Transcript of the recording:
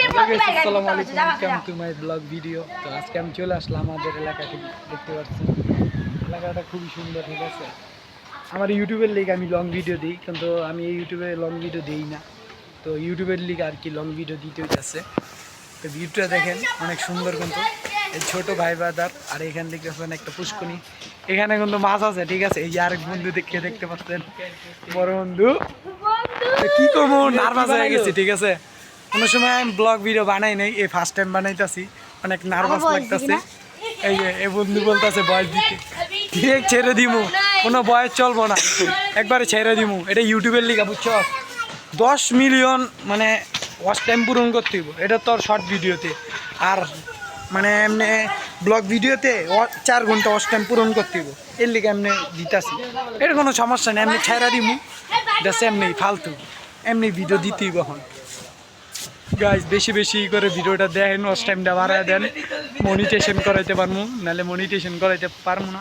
আসসালামু আলাইকুম, welcome to my blog video. তো আজকে আমি চলে আসলাম আমাদের এলাকাতে। দেখতে পাচ্ছেন এলাকাটা খুবই সুন্দর, ঠিক আছে। আমার ইউটিউবের লিগ আমি লং ভিডিও দিই, কিন্তু আমি এই ইউটিউবে লং ভিডিও দিই না। তো ইউটিউবের লিগ আর কি লং ভিডিও দিতে হইতেছে। তো ভিউটা দেখেন অনেক সুন্দর, কিন্তু এই ছোটো ভাই বাদার। আর এখান থেকে একটা পুষ্কনি, এখানে কিন্তু মাছ আছে, ঠিক আছে। এই যে আরেক বন্ধু দেখতে পাচ্ছেন, বড় বন্ধু। কি করবো, নার্ভাস হয়ে গেছি, ঠিক আছে। কোনো সময় আমি ব্লগ ভিডিও বানাই নাই, এই ফার্স্ট টাইম বানাইতেছি, অনেক নার্ভাস লাগতেছে। এই যে এ বন্ধু বলতেছে বয়স দিতে, ঠিক ছেড়ে দিমু, কোনো বয়স চলবো না, একবারে ছেড়ে দিমু। এটা ইউটিউবের লিগা, বুঝছো। 10 মিলিয়ন মানে ওয়াচ টাইম পূরণ করতে হইব, এটা তোর শর্ট ভিডিওতে। আর মানে এমনি ব্লগ ভিডিওতে 4 ঘন্টা ওয়াচ টাইম পূরণ করতে হইব, এর লিগে এমনি দিতাছি। এটা কোনো সমস্যা নেই, এমনি ছেড়ে দিমু, জাস্ট এমনি ফালতু এমনি ভিডিও দিতেই কখন। গাইজ বেশি বেশি করে ভিডিওটা দেখেন, ওয়াচ টাইমটা বাড়ায় দেন, মনিটেশন করাইতে পারবো, নাহলে মনিটেশন করাইতে পারবো না।